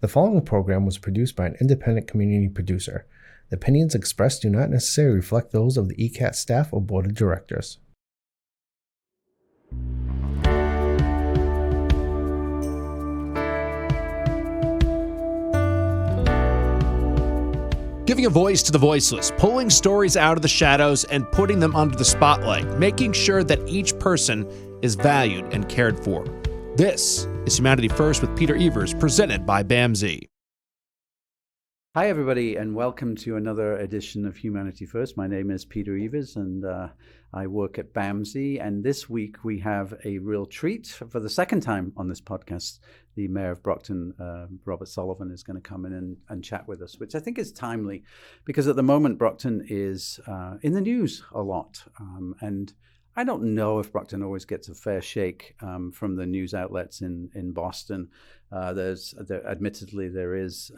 The following program was produced by an independent community producer. The opinions expressed do not necessarily reflect those of the ECAT staff or board of directors. Giving a voice to the voiceless, pulling stories out of the shadows and putting them under the spotlight, making sure that each person is valued and cared for. This is Humanity First with Peter Evers, presented by BAMZ. Hi, everybody, and welcome to another edition of Humanity First. My name is Peter Evers, and I work at BAMZ. And this week we have a real treat. For the second time on this podcast, the Mayor of Brockton, Robert Sullivan, is going to come in and chat with us, which I think is timely because at the moment Brockton is in the news a lot. And I don't know if Brockton always gets a fair shake from the news outlets in Boston. Admittedly, there is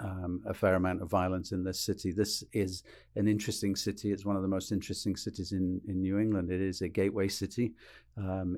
a fair amount of violence in this city. This is an interesting city. It's one of the most interesting cities in New England. It is a gateway city.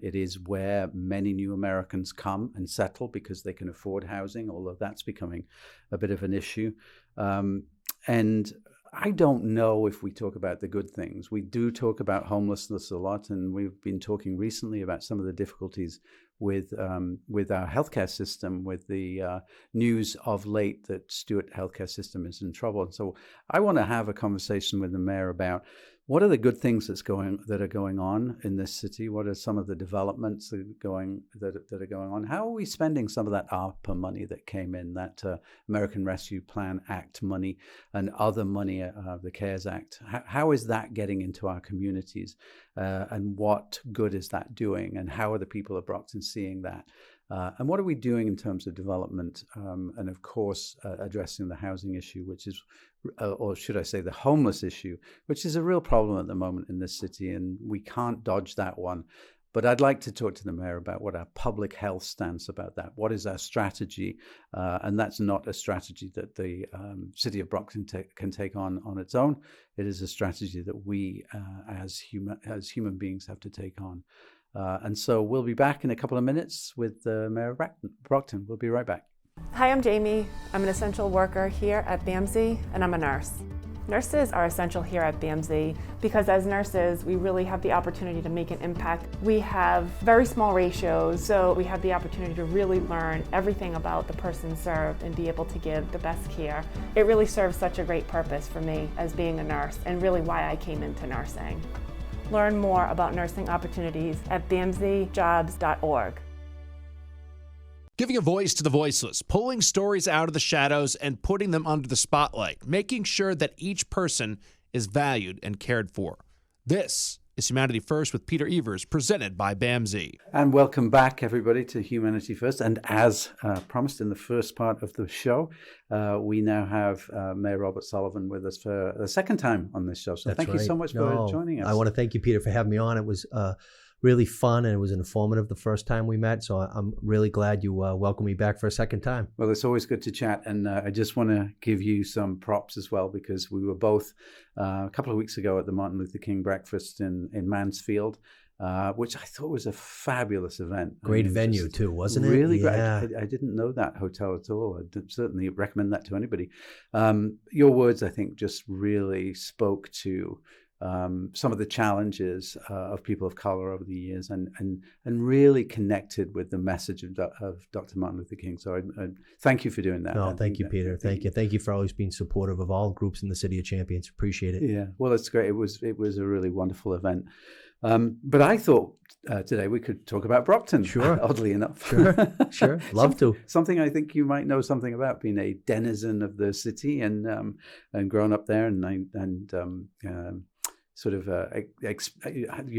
It is where many new Americans come and settle because they can afford housing, although that's becoming a bit of an issue. And I don't know if we talk about the good things. We do talk about homelessness a lot, and we've been talking recently about some of the difficulties with our healthcare system, with the news of late that Stewart healthcare system is in trouble. And so I want to have a conversation with the mayor about what are the good things that are going on in this city? What are some of the developments that are going on? How are we spending some of that ARPA money that came in, that American Rescue Plan Act money and other money, the CARES Act? How is that getting into our communities? And what good is that doing? And how are the people of Brockton seeing that? And what are we doing in terms of development? And of course, addressing the housing issue, which is, or should I say the homeless issue, which is a real problem at the moment in this city. And we can't dodge that one. But I'd like to talk to the mayor about what our public health stance about that. What is our strategy? And that's not a strategy that the city of Brockton can take on its own. It is a strategy that we as human beings have to take on. And so we'll be back in a couple of minutes with the Mayor of Brockton. We'll be right back. Hi, I'm Jamie. I'm an essential worker here at BAMZ, and I'm a nurse. Nurses are essential here at BAMZ because as nurses, we really have the opportunity to make an impact. We have very small ratios, so we have the opportunity to really learn everything about the person served and be able to give the best care. It really serves such a great purpose for me as being a nurse and really why I came into nursing. Learn more about nursing opportunities at bamzjobs.org. Giving a voice to the voiceless, pulling stories out of the shadows and putting them under the spotlight, making sure that each person is valued and cared for. This is Humanity First with Peter Evers, presented by BAMZ. And welcome back, everybody, to Humanity First. And as promised in the first part of the show, we now have Mayor Robert Sullivan with us for the second time on this show. So thank you so much for joining us. I want to thank you, Peter, for having me on. It was really fun, and it was informative the first time we met, so I'm really glad you welcomed me back for a second time. Well, it's always good to chat, and I just want to give you some props as well, because we were both a couple of weeks ago at the Martin Luther King breakfast in Mansfield, which I thought was a fabulous event. Great venue too, wasn't it? Really yeah. great. I didn't know that hotel at all. I'd certainly recommend that to anybody. Your words, I think, just really spoke to some of the challenges of people of color over the years, and really connected with the message of Dr. Martin Luther King. So I thank you for doing that. No, thank you, Peter. Thank you for always being supportive of all groups in the City of Champions. Appreciate it. Yeah, well, it's great. It was a really wonderful event. But I thought today we could talk about Brockton. Sure. Oddly enough. Sure. Love to. Something I think you might know something about, being a denizen of the city and grown up there, you've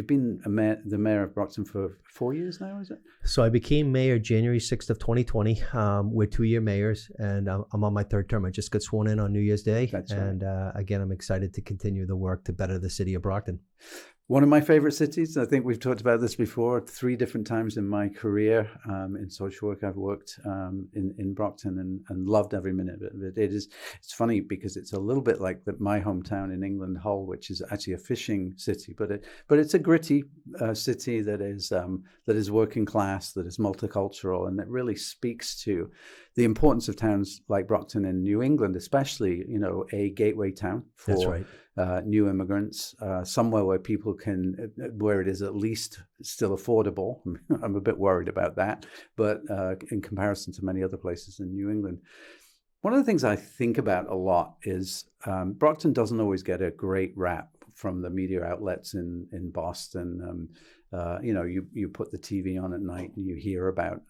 been the mayor of Brockton for 4 years now, is it? So I became mayor January 6th of 2020. We're 2-year mayors, and I'm on my third term. I just got sworn in on New Year's Day. That's right. And again, I'm excited to continue the work to better the city of Brockton. One of my favorite cities, I think we've talked about this before, 3 different times in my career in social work. I've worked in Brockton and loved every minute of it. It's funny because it's a little bit like my hometown in England, Hull, which is actually a fishing city, but it's a gritty city that is working class, that is multicultural, and that really speaks to the importance of towns like Brockton in New England, especially, a gateway town for That's right. New immigrants, somewhere where it is at least still affordable. I'm a bit worried about that, but in comparison to many other places in New England. One of the things I think about a lot is Brockton doesn't always get a great rap from the media outlets in Boston. You put the TV on at night and you hear about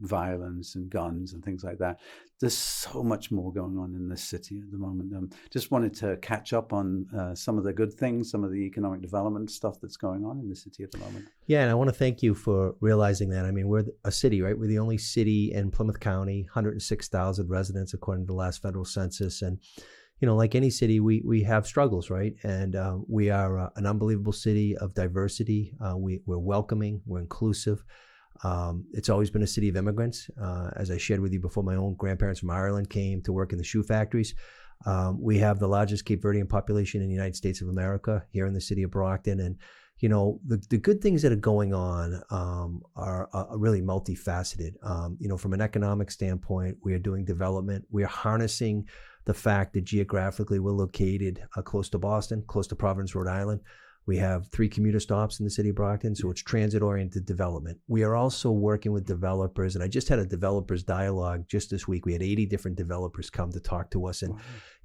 violence and guns and things like that. There's so much more going on in this city at the moment. Just wanted to catch up on some of the good things, some of the economic development stuff that's going on in the city at the moment. Yeah, and I want to thank you for realizing that. I mean, we're a city, right? We're the only city in Plymouth County, 106,000 residents according to the last federal census. And like any city, we have struggles, right? And we are an unbelievable city of diversity. We're welcoming, we're inclusive. It's always been a city of immigrants. As I shared with you before, my own grandparents from Ireland came to work in the shoe factories. We have the largest Cape Verdean population in the United States of America here in the city of Brockton. And the good things that are going on are really multifaceted. From an economic standpoint, we are doing development. We are harnessing the fact that geographically we're located close to Boston, close to Providence, Rhode Island. We have 3 commuter stops in the city of Brockton, so it's transit-oriented development. We are also working with developers, and I just had a developers dialogue just this week. We had 80 different developers come to talk to us, and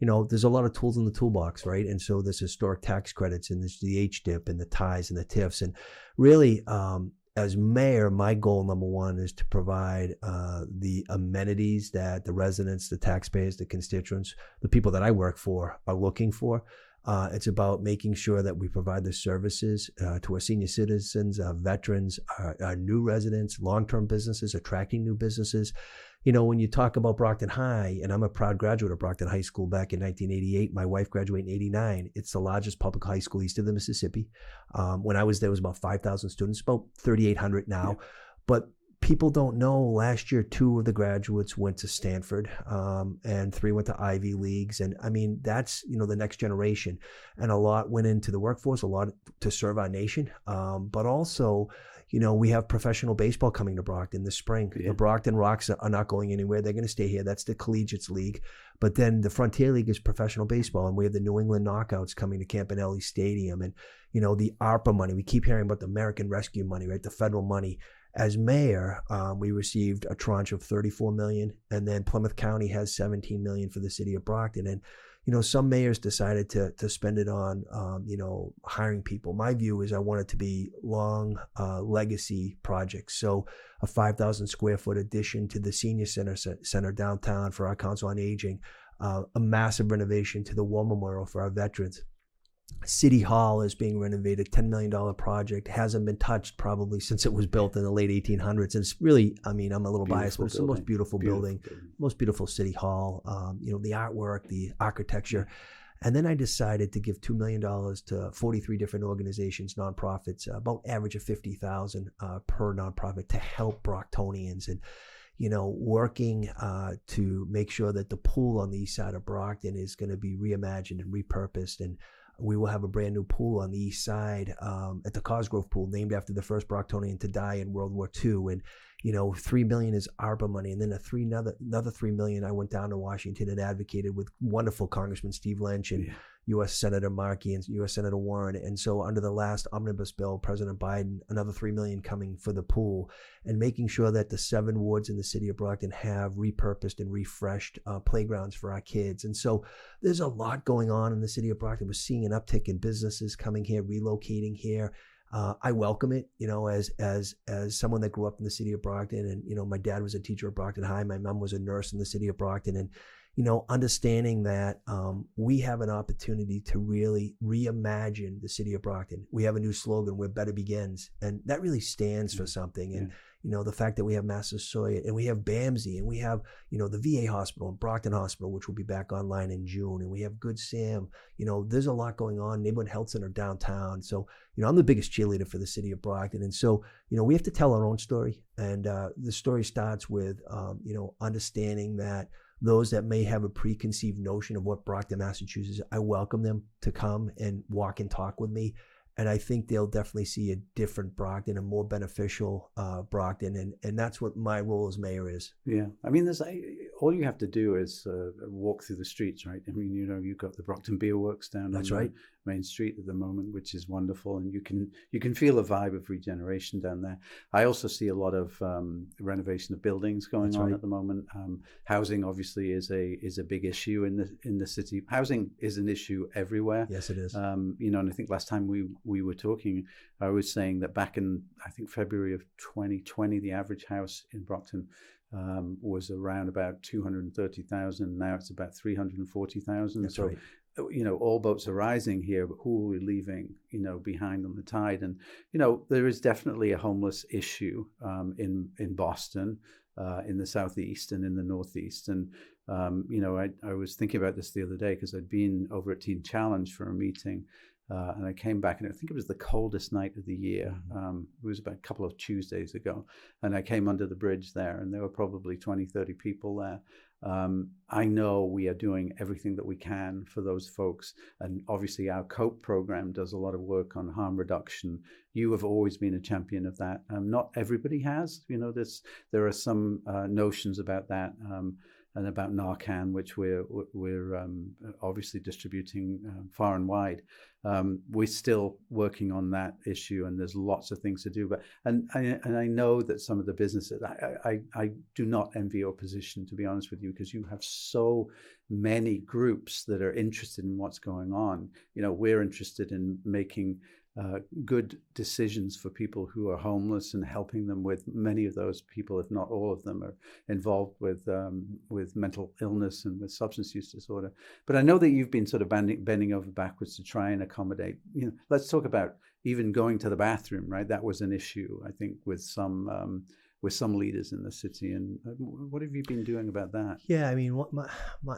there's a lot of tools in the toolbox, right? And so there's historic tax credits, and there's the HDIP, and the ties, and the TIFs, and really, as mayor, my goal number one is to provide the amenities that the residents, the taxpayers, the constituents, the people that I work for are looking for. It's about making sure that we provide the services to our senior citizens, veterans, our new residents, long-term businesses, attracting new businesses. When you talk about Brockton High, and I'm a proud graduate of Brockton High School back in 1988, my wife graduated in 89. It's the largest public high school east of the Mississippi. When I was there, it was about 5,000 students, about 3,800 now. Yeah. But people don't know, last year, 2 of the graduates went to Stanford and 3 went to Ivy Leagues. And I mean, that's, the next generation. And a lot went into the workforce, a lot to serve our nation. But also, we have professional baseball coming to Brockton this spring. Yeah. The Brockton Rocks are not going anywhere. They're going to stay here. That's the Collegiates League. But then the Frontier League is professional baseball. And we have the New England Knockouts coming to Campanelli Stadium. And, the ARPA money. We keep hearing about the American Rescue money, right? The federal money. As mayor, we received a tranche of $34 million, and then Plymouth County has $17 million for the city of Brockton. And, some mayors decided to spend it on, hiring people. My view is I want it to be long legacy projects. So a 5,000 square foot addition to the senior center downtown for our Council on Aging, a massive renovation to the War Memorial for our veterans. City Hall is being renovated, $10 million project, hasn't been touched probably since it was built in the late 1800s. And it's really, I'm a little biased, but it's the most beautiful building, most beautiful City Hall, the artwork, the architecture. And then I decided to give $2 million to 43 different organizations, nonprofits, about average of $50,000 per nonprofit to help Brocktonians. And working to make sure that the pool on the east side of Brockton is going to be reimagined and repurposed. And we will have a brand new pool on the east side at the Cosgrove Pool, named after the first Brocktonian to die in World War II. And, $3 million is ARPA money. And then another $3 million, I went down to Washington and advocated with wonderful Congressman Steve Lynch and U.S. Senator Markey and U.S. Senator Warren. And so under the last omnibus bill, President Biden, another $3 million coming for the pool, and making sure that the 7 wards in the city of Brockton have repurposed and refreshed playgrounds for our kids. And so there's a lot going on in the city of Brockton. We're seeing an uptick in businesses coming here, relocating here. I welcome it, as someone that grew up in the city of Brockton, and my dad was a teacher at Brockton High. My mom was a nurse in the city of Brockton, and understanding that we have an opportunity to really reimagine the city of Brockton. We have a new slogan, where better begins. And that really stands for something. And, the fact that we have Massasoit and we have BAMSI and we have, the VA hospital and Brockton Hospital, which will be back online in June. And we have Good Sam. There's a lot going on. Neighborhood Health Center downtown. So, I'm the biggest cheerleader for the city of Brockton. And so, we have to tell our own story. And the story starts with, understanding that those that may have a preconceived notion of what Brockton, Massachusetts, I welcome them to come and walk and talk with me. And I think they'll definitely see a different Brockton, a more beneficial Brockton. And that's what my role as mayor is. Yeah. I mean, all you have to do is walk through the streets, right? I mean, you've got the Brockton Beer Works down on Main Street at the moment, which is wonderful. And you can feel a vibe of regeneration down there. I also see a lot of renovation of buildings going on at the moment. Housing obviously is a big issue in the city. Housing is an issue everywhere. Yes, it is. And I think last time we were talking, I was saying that back in, I think, February of 2020, the average house in Brockton was around about 230,000. Now it's about 340,000. That's so, right. All boats are rising here, but who are we leaving, behind on the tide? And, there is definitely a homeless issue in Boston, in the Southeast and in the Northeast. And, I was thinking about this the other day because I'd been over at Teen Challenge for a meeting. And I came back, and I think it was the coldest night of the year. It was about a couple of Tuesdays ago. And I came under the bridge there, and there were probably 20, 30 people there. I know we are doing everything that we can for those folks. And obviously our COPE program does a lot of work on harm reduction. You have always been a champion of that. Not everybody has. There are some notions about that. And about Narcan, which we're obviously distributing far and wide. We're still working on that issue, and there's lots of things to do. But I know that some of the businesses, I do not envy your position, to be honest with you, because you have so many groups that are interested in what's going on. We're interested in making good decisions for people who are homeless and helping them with many of those people, if not all of them, are involved with mental illness and with substance use disorder. But I know that you've been sort of bending over backwards to try and accommodate. Let's talk about even going to the bathroom, right? That was an issue, I think, with some leaders in the city. And what have you been doing about that? Yeah, I mean,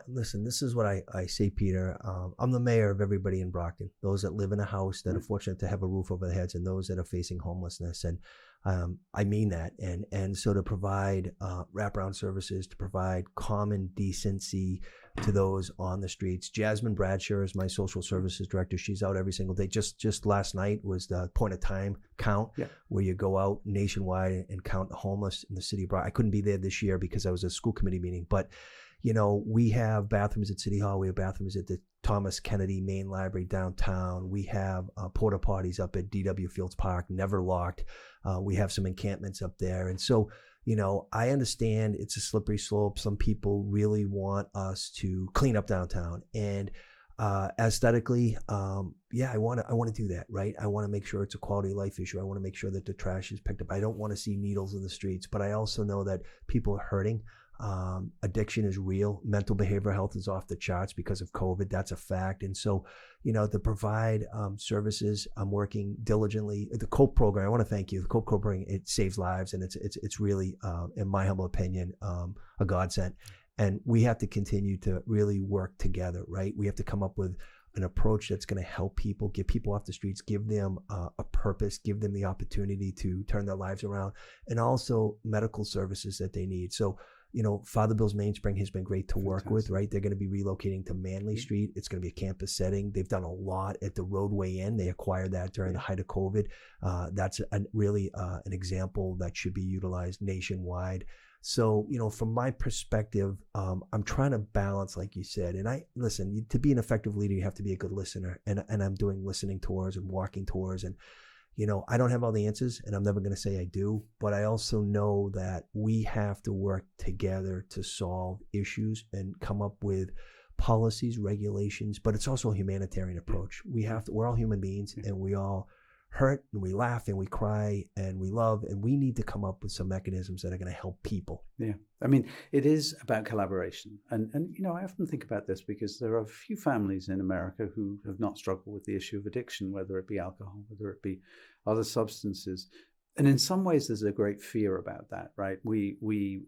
listen, this is what I say, Peter. I'm the mayor of everybody in Brockton, those that live in a house that are fortunate to have a roof over their heads, and those that are facing homelessness. And I mean that. And so to provide wraparound services, to provide common decency to those on the streets. Jasmine Bradshaw is my social services director. She's out every single day. Just last night was the point of time count, where you go out nationwide and count the homeless in the city of Brockton. I couldn't be there this year because I was at a school committee meeting, but we have bathrooms at City Hall. We have bathrooms at the Thomas Kennedy Main Library downtown. We have porta potties up at DW Fields Park, never locked. We have some encampments up there. And so, I understand it's a slippery slope. Some people really want us to clean up downtown. And aesthetically, I want to do that, right? I want to make sure it's a quality of life issue. I want to make sure that the trash is picked up. I don't want to see needles in the streets, but I also know that people are hurting. Addiction is real. Mental behavioral health is off the charts because of COVID. That's a fact. And so, to provide services, I'm working diligently. The COPE program, I want to thank you. The COPE program, it saves lives, and it's really, in my humble opinion, a godsend. And we have to continue to really work together, right? We have to come up with an approach that's going to help people, get people off the streets, give them a purpose, give them the opportunity to turn their lives around, and also medical services that they need. So, Father Bill's Mainspring has been great to work with, right? They're going to be relocating to Manley Street. It's going to be a campus setting. They've done a lot at the Roadway Inn. They acquired that during the height of COVID. That's really an example that should be utilized nationwide. So, from my perspective, I'm trying to balance, like you said, and listen, to be an effective leader, you have to be a good listener. And I'm doing listening tours and walking tours, and I don't have all the answers, and I'm never going to say I do, but I also know that we have to work together to solve issues and come up with policies, regulations, but it's also a humanitarian approach. We're all human beings, and we all hurt and we laugh and we cry and we love, and we need to come up with some mechanisms that are going to help people. Yeah. I mean, it is about collaboration. And I often think about this because there are a few families in America who have not struggled with the issue of addiction, whether it be alcohol, whether it be other substances. And in some ways, there's a great fear about that, right? We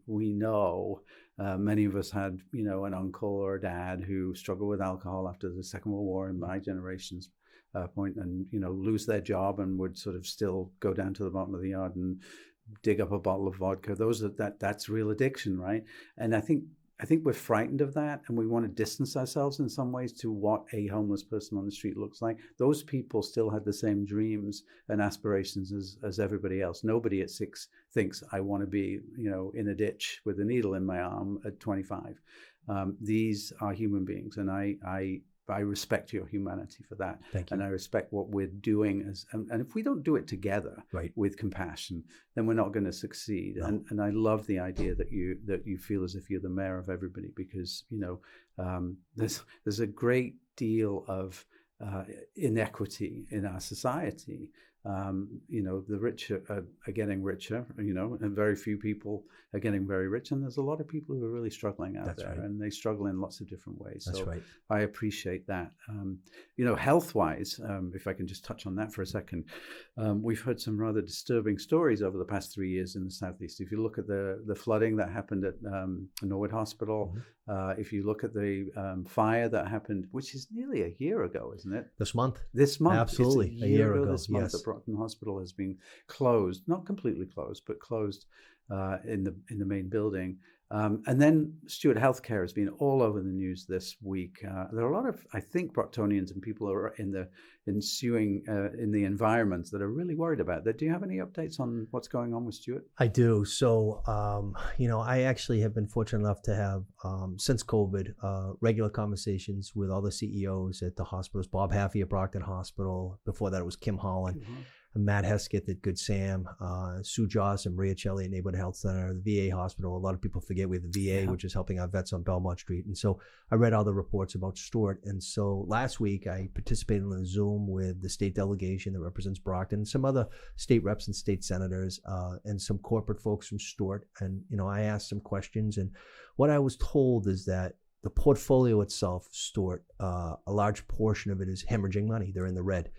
know many of us had, an uncle or a dad who struggled with alcohol after the Second World War in my generation's point, and lose their job and would sort of still go down to the bottom of the yard and dig up a bottle of vodka. That's real addiction, right? And I think we're frightened of that, and we want to distance ourselves in some ways to what a homeless person on the street looks like. Those people still had the same dreams and aspirations as everybody else. Nobody at 6 thinks, I want to be, in a ditch with a needle in my arm at 25. These are human beings, and I respect your humanity for that. Thank you. And I respect what we're doing and if we don't do it together with compassion, then we're not going to succeed. No. And I love the idea that you feel as if you're the mayor of everybody, because there's a great deal of inequity in our society. The rich are getting richer, and very few people are getting very rich. And there's a lot of people who are really struggling out there, and they struggle in lots of different ways. That's right. I appreciate that. Health-wise, if I can just touch on that for a second, we've heard some rather disturbing stories over the past 3 years in the Southeast. If you look at the flooding that happened at Norwood Hospital, if you look at the fire that happened, which is nearly a year ago, isn't it? This month. Absolutely. It's a year ago. This month, yes. The Brockton Hospital has been closed, not completely closed, but closed in the main building. And then Stewart Healthcare has been all over the news this week. There are a lot of, I think, Brocktonians and people who are in the environment that are really worried about that. Do you have any updates on what's going on with Stewart? I do. So, I actually have been fortunate enough to have, since COVID, regular conversations with all the CEOs at the hospitals. Bob Haffey at Brockton Hospital. Before that, it was Kim Holland. Matt Hesketh at Good Sam, Sue Joss and Maria Celli at Neighborhood Health Center, the VA hospital. A lot of people forget we have the VA, which is helping our vets on Belmont Street. And so I read all the reports about Stewart. And so last week I participated in a Zoom with the state delegation that represents Brockton, some other state reps and state senators, and some corporate folks from Stewart. And, I asked some questions. And what I was told is that the portfolio itself, Stewart, a large portion of it is hemorrhaging money. They're in the red.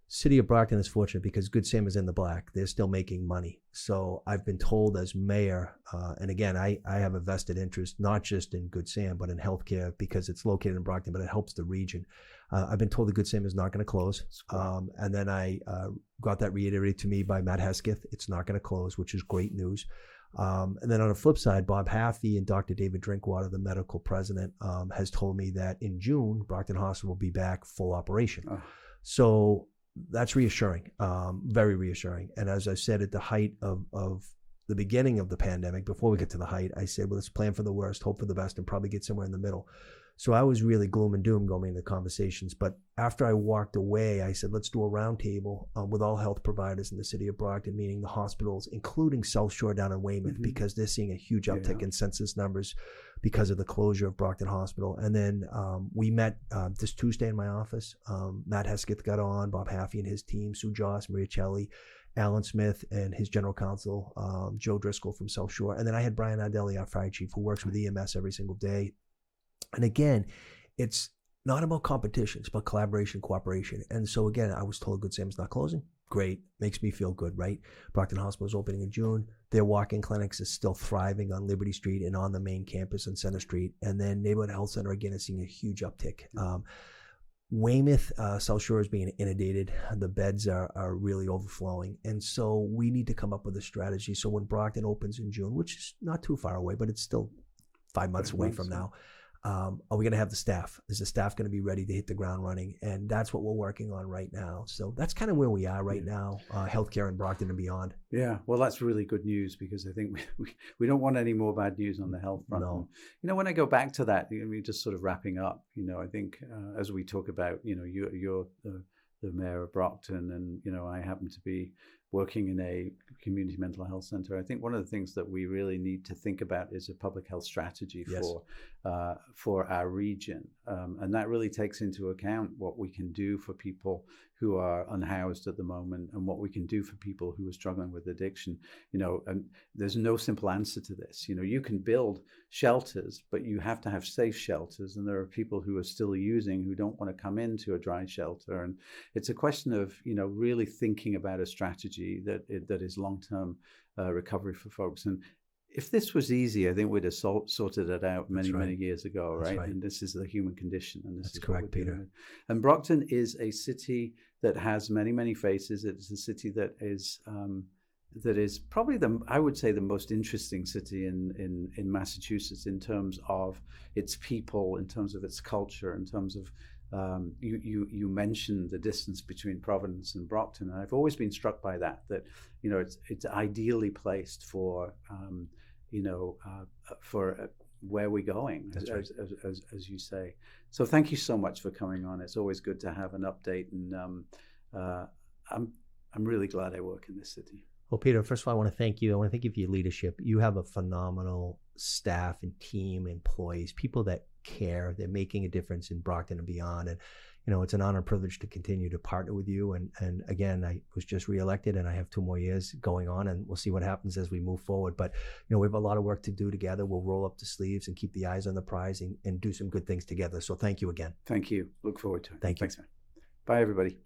City of Brockton is fortunate because Good Sam is in the black. They're still making money. So I've been told as mayor, and again, I have a vested interest, not just in Good Sam, but in healthcare because it's located in Brockton, but it helps the region. I've been told that Good Sam is not going to close. And then I got that reiterated to me by Matt Hesketh. It's not going to close, which is great news. And then on the flip side, Bob Haffey and Dr. David Drinkwater, the medical president, has told me that in June, Brockton Hospital will be back full operation. So that's reassuring, very reassuring. And as I said at the height of the beginning of the pandemic, before we get to the height, I said, well, let's plan for the worst, hope for the best, and probably get somewhere in the middle. So I was really gloom and doom going into conversations. But after I walked away, I said, let's do a roundtable with all health providers in the city of Brockton, meaning the hospitals, including South Shore down in Weymouth, because they're seeing a huge uptick in census numbers because of the closure of Brockton Hospital. And then we met this Tuesday in my office. Matt Hesketh got on, Bob Haffey and his team, Sue Joss, Maria Celli, Alan Smith and his general counsel, Joe Driscoll from South Shore. And then I had Brian Ardelli, our fire chief, who works with EMS every single day. And again, it's not about competition. It's about collaboration, cooperation. And so again, I was told Good Sam's not closing. Great. Makes me feel good, right? Brockton Hospital is opening in June. Their walk-in clinics is still thriving on Liberty Street and on the main campus on Center Street. And then Neighborhood Health Center, again, is seeing a huge uptick. Weymouth, South Shore is being inundated. The beds are really overflowing. And so we need to come up with a strategy. So when Brockton opens in June, which is not too far away, but it's still 5 months away from now, are we going to have the staff? Is the staff going to be ready to hit the ground running? And that's what we're working on right now. So that's kind of where we are right now, healthcare in Brockton and beyond. Yeah, well, that's really good news because I think we don't want any more bad news on the health front. No. And, when I go back to that, just sort of wrapping up, I think as we talk about, you're the mayor of Brockton and, I happen to be working in a community mental health center, I think one of the things that we really need to think about is a public health strategy for our region. And that really takes into account what we can do for people who are unhoused at the moment and what we can do for people who are struggling with addiction. And there's no simple answer to this. You can build shelters, but you have to have safe shelters. And there are people who are still using who don't want to come into a dry shelter. And it's a question of, really thinking about a strategy that is long-term recovery for folks. And if this was easy, I think we'd have sorted it out many years ago, right? And this is the human condition. And this is correct, Peter. And Brockton is a city that has many faces. It's a city that is probably I would say the most interesting city in Massachusetts in terms of its people, in terms of its culture, in terms of you mentioned the distance between Providence and Brockton, and I've always been struck by that it's ideally placed for where we're going, as you say. So thank you so much for coming on. It's always good to have an update, and I'm really glad I work in this city. Well, Peter, first of all, I want to thank you. I want to thank you for your leadership. You have a phenomenal staff and team, employees, people that care. They're making a difference in Brockton and beyond. And, it's an honor and privilege to continue to partner with you. And again, I was just reelected and I have 2 more years going on, and we'll see what happens as we move forward. But, we have a lot of work to do together. We'll roll up the sleeves and keep the eyes on the prize and do some good things together. So thank you again. Thank you. Look forward to it. Thank you. Thanks, man. Bye, everybody.